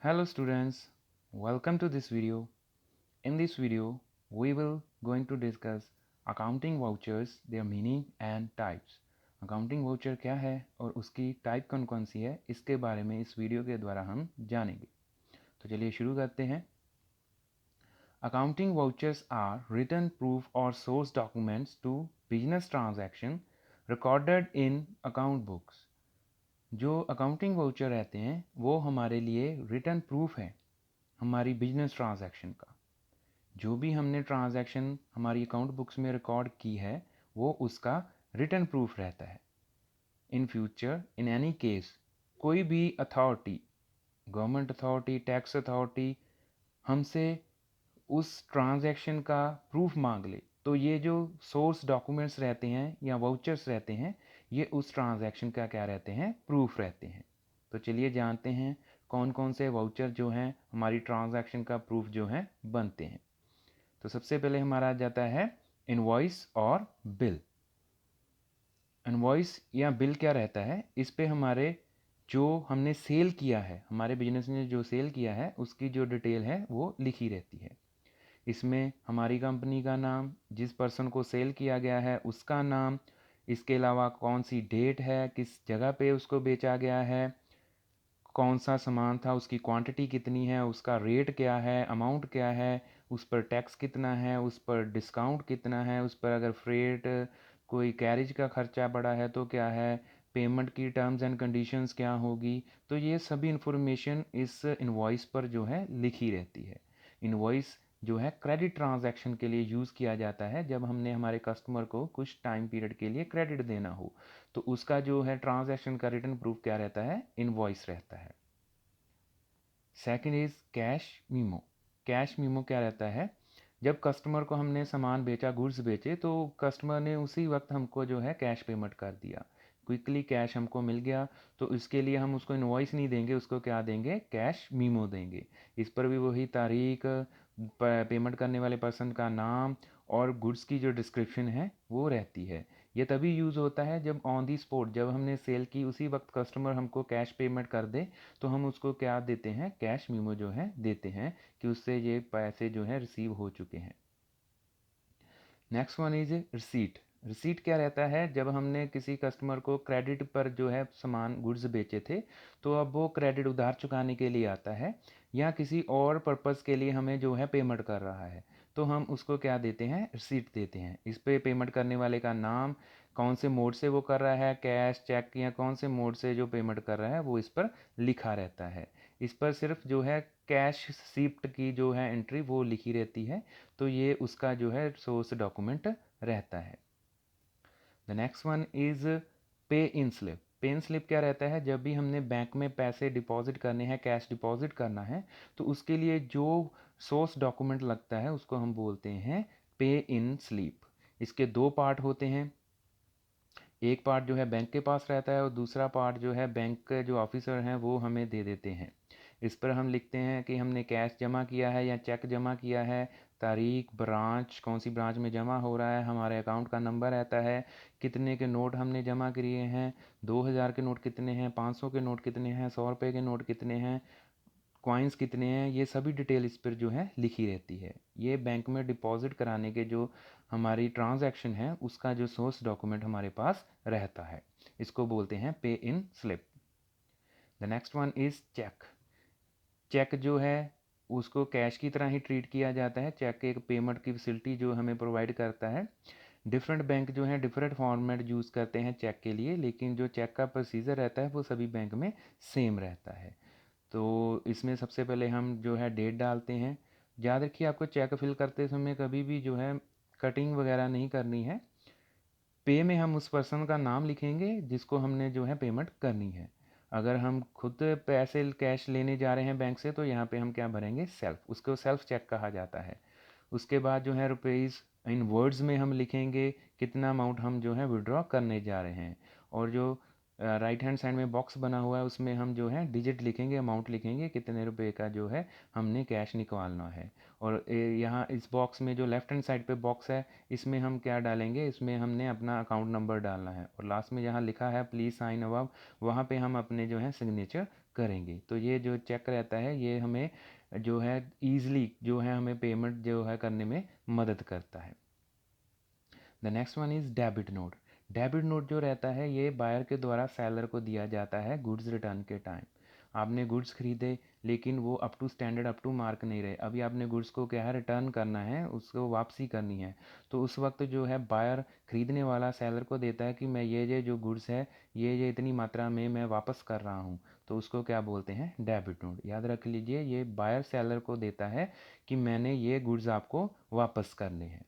Hello students, welcome to this video. In this video, we will going to discuss accounting vouchers, their meaning and types. Accounting voucher क्या है और उसकी type कौन कौन सी है, इसके बारे में इस वीडियो के द्वारा हम जानेंगे। तो चलिए शुरू करते हैं। Accounting vouchers are written proof और source documents to business transaction recorded in account books. जो अकाउंटिंग वाउचर रहते हैं वो हमारे लिए रिटन प्रूफ है हमारी बिजनेस ट्रांजैक्शन का। जो भी हमने ट्रांजैक्शन हमारी अकाउंट बुक्स में रिकॉर्ड की है वो उसका रिटन प्रूफ रहता है। In future in any case कोई भी authority, government authority, tax authority हमसे उस ट्रांजैक्शन का प्रूफ मांग ले तो ये जो सोर्स डॉक्यूमेंट्स रहते हैं या वाउचर्स रहते हैं ये उस ट्रांजैक्शन का क्या रहते हैं, प्रूफ रहते हैं। तो चलिए जानते हैं कौन कौन से वाउचर जो हैं हमारी ट्रांजैक्शन का प्रूफ जो है बनते हैं। तो सबसे पहले हमारा आ जाता है इनवॉइस और बिल। इनवॉइस या बिल क्या रहता है, इस पे हमारे जो हमने सेल किया है, हमारे बिजनेस ने जो सेल किया है उसकी जो डिटेल है वो लिखी रहती है। इसमें हमारी कंपनी का नाम, जिस पर्सन को सेल किया गया है उसका नाम, इसके अलावा कौन सी डेट है, किस जगह पे उसको बेचा गया है, कौन सा सामान था, उसकी क्वांटिटी कितनी है, उसका रेट क्या है, अमाउंट क्या है, उस पर टैक्स कितना है, उस पर डिस्काउंट कितना है, उस पर अगर फ्रेट कोई कैरेज का खर्चा पड़ा है तो क्या है, पेमेंट की टर्म्स एंड कंडीशंस क्या होगी। तो ये सभी इन्फॉर्मेशन इस इनवॉइस पर जो है लिखी रहती है। इनवॉइस जो है क्रेडिट ट्रांजैक्शन के लिए यूज़ किया जाता है जब हमने हमारे कस्टमर को कुछ टाइम पीरियड के लिए क्रेडिट देना हो तो उसका जो है ट्रांजैक्शन का रिटन प्रूफ क्या रहता है, इनवॉइस रहता है। Second is cash memo. Cash memo क्या रहता है, जब कस्टमर को हमने सामान बेचा, गुड्स बेचे, तो कस्टमर ने उसी वक्त हमको जो है कैश पेमेंट कर दिया, क्विकली कैश हमको मिल गया। तो इसके लिए हम उसको इनवॉइस नहीं देंगे, उसको क्या देंगे, कैश मीमो देंगे। इस पर भी वही तारीख, पेमेंट करने वाले पर्सन का नाम और गुड्स की जो डिस्क्रिप्शन है वो रहती है। ये तभी यूज़ होता है जब ऑन दी स्पॉट, जब हमने सेल की उसी वक्त कस्टमर हमको कैश पेमेंट कर दे तो हम उसको क्या देते हैं, कैश मीमो जो है देते हैं कि उससे ये पैसे जो है रिसीव हो चुके हैं। Next one is receipt. Receipt क्या रहता है, जब हमने किसी कस्टमर को क्रेडिट पर जो है सामान गुड्स बेचे थे तो अब वो क्रेडिट उधार चुकाने के लिए आता है या किसी और पर्पज़ के लिए हमें जो है पेमेंट कर रहा है तो हम उसको क्या देते हैं, रिसीट देते हैं। इस पे पेमेंट करने वाले का नाम, कौन से मोड से वो कर रहा है, कैश, चेक या कौन से मोड से जो पेमेंट कर रहा है वो इस पर लिखा रहता है। इस पर सिर्फ जो है कैश रिसीप्ट की जो है एंट्री वो लिखी रहती है, तो ये उसका जो है सोर्स डॉक्यूमेंट रहता है। द नेक्स्ट वन इज पे इन स्लिप। पे इन स्लिप क्या रहता है, जब भी हमने बैंक में पैसे डिपॉजिट करने हैं, कैश डिपॉजिट करना है तो उसके लिए जो सोर्स डॉक्यूमेंट लगता है उसको हम बोलते हैं पे इन स्लिप। इसके दो पार्ट होते हैं, एक पार्ट जो है बैंक के पास रहता है और दूसरा पार्ट जो है बैंक के जो ऑफिसर हैं वो हमें दे देते हैं। इस पर हम लिखते हैं कि हमने कैश जमा किया है या चेक जमा किया है, तारीख, ब्रांच, कौन सी ब्रांच में जमा हो रहा है, हमारे अकाउंट का नंबर रहता है, कितने के नोट हमने जमा किए हैं, 2000 के नोट कितने हैं, 500 के नोट कितने हैं, 100 रुपये के नोट कितने हैं, कॉइन्स कितने हैं, ये सभी डिटेल इस पर जो है लिखी रहती है। ये बैंक में डिपॉजिट कराने के जो हमारी ट्रांजैक्शन है उसका जो सोर्स डॉक्यूमेंट हमारे पास रहता है, इसको बोलते हैं pay in slip. The next one is cheque. Cheque जो है उसको कैश की तरह ही ट्रीट किया जाता है। चेक एक पेमेंट की फैसिलिटी जो हमें प्रोवाइड करता है। डिफरेंट बैंक जो है डिफरेंट फॉर्मेट यूज़ करते हैं चेक के लिए, लेकिन जो चेक का प्रोसीजर रहता है वो सभी बैंक में सेम रहता है। तो इसमें सबसे पहले हम जो है डेट डालते हैं। याद रखिए आपको चेक फिल करते समय कभी भी जो है कटिंग वगैरह नहीं करनी है। पे में हम उस पर्सन का नाम लिखेंगे जिसको हमने जो है पेमेंट करनी है। अगर हम खुद पैसे कैश लेने जा रहे हैं बैंक से तो यहाँ पे हम क्या भरेंगे, सेल्फ, उसको सेल्फ चेक कहा जाता है। उसके बाद जो है रुपीज़ इन वर्ड्स में हम लिखेंगे कितना अमाउंट हम जो है विड्रॉ करने जा रहे हैं। और जो राइट हैंड साइड में बॉक्स बना हुआ है उसमें हम जो है डिजिट लिखेंगे, अमाउंट लिखेंगे कितने रुपए का जो है हमने कैश निकालना है। और यहाँ इस बॉक्स में जो लेफ्ट हैंड साइड पे बॉक्स है इसमें हम क्या डालेंगे, इसमें हमने अपना अकाउंट नंबर डालना है और लास्ट में जहाँ लिखा है प्लीज़ साइन अबव वहाँ पे हम अपने जो है सिग्नेचर करेंगे। तो ये जो चेक रहता है ये हमें जो है ईज़िली जो है हमें पेमेंट जो है करने में मदद करता है। The next one is debit note. Debit note जो रहता है ये बायर के द्वारा सेलर को दिया जाता है गुड्स रिटर्न के टाइम। आपने गुड्स खरीदे लेकिन वो up to standard up to mark नहीं रहे, अभी आपने गुड्स को क्या है रिटर्न करना है, उसको वापसी करनी है। तो उस वक्त जो है बायर खरीदने वाला सेलर को देता है कि मैं ये जो गुड्स है ये इतनी मात्रा में मैं वापस कर रहा हूँ। तो उसको क्या बोलते हैं, डेबिट नोट। याद रख लीजिए ये बायर सेलर को देता है कि मैंने ये गुड्स आपको वापस करने हैं।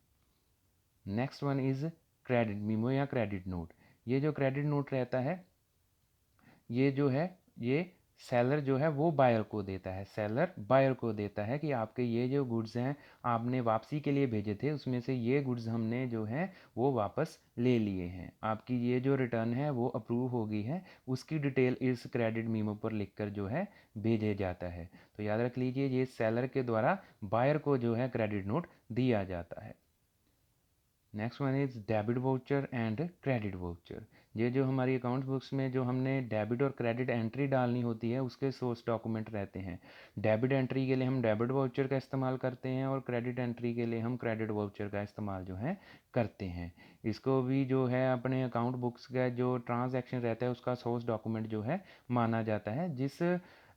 Next one is credit memo या क्रेडिट नोट। ये जो क्रेडिट नोट रहता है ये जो है ये सेलर जो है वो बायर को देता है, सेलर बायर को देता है कि आपके ये जो गुड्स हैं आपने वापसी के लिए भेजे थे उसमें से ये गुड्स हमने जो है वो वापस ले लिए हैं, आपकी ये जो रिटर्न है वो अप्रूव हो गई है, उसकी डिटेल इस क्रेडिट मीमो पर लिखकर जो है भेजे जाता है। तो याद रख लीजिए ये सेलर के द्वारा बायर को जो है क्रेडिट नोट दिया जाता है। Next one is debit voucher and credit voucher. ये जो हमारी अकाउंट बुक्स में जो हमने डेबिट और क्रेडिट एंट्री डालनी होती है उसके सोर्स डॉक्यूमेंट रहते हैं। डेबिट एंट्री के लिए हम डेबिट वाउचर का इस्तेमाल करते हैं और क्रेडिट एंट्री के लिए हम क्रेडिट वाउचर का इस्तेमाल जो है करते हैं। इसको भी जो है अपने अकाउंट बुक्स का जो ट्रांजैक्शन रहता है उसका सोर्स डॉक्यूमेंट जो है माना जाता है। जिस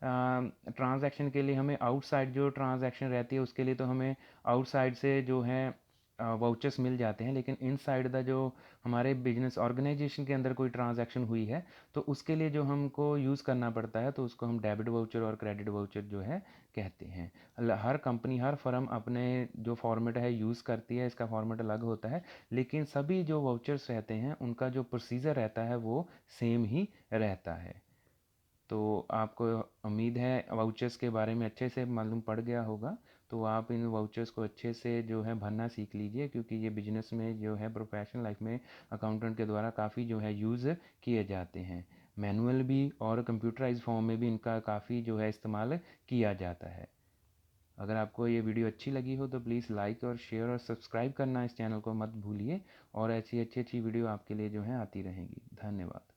ट्रांजैक्शन के लिए हमें आउटसाइड जो ट्रांजैक्शन रहती है उसके लिए तो हमें आउटसाइड से जो है वाउचर्स मिल जाते हैं, लेकिन इनसाइड द जो हमारे बिजनेस ऑर्गेनाइजेशन के अंदर कोई ट्रांजैक्शन हुई है तो उसके लिए जो हमको यूज़ करना पड़ता है तो उसको हम डेबिट वाउचर और क्रेडिट वाउचर जो है कहते हैं। हर कंपनी हर फर्म अपने जो फॉर्मेट है यूज़ करती है, इसका फॉर्मेट अलग होता है, लेकिन सभी जो वाउचर्स रहते हैं उनका जो प्रोसीजर रहता है वो सेम ही रहता है। तो आपको उम्मीद है वाउचर्स के बारे में अच्छे से मालूम पड़ गया होगा। तो आप इन वाउचर्स को अच्छे से जो है भरना सीख लीजिए, क्योंकि ये बिजनेस में जो है प्रोफेशनल लाइफ में अकाउंटेंट के द्वारा काफ़ी जो है यूज़ किए जाते हैं। मैनुअल भी और कंप्यूटराइज फॉर्म में भी इनका काफ़ी जो है इस्तेमाल किया जाता है। अगर आपको ये वीडियो अच्छी लगी हो तो प्लीज़ लाइक और शेयर और सब्सक्राइब करना इस चैनल को मत भूलिए, और ऐसी अच्छी अच्छी वीडियो आपके लिए जो है आती रहेंगी। धन्यवाद।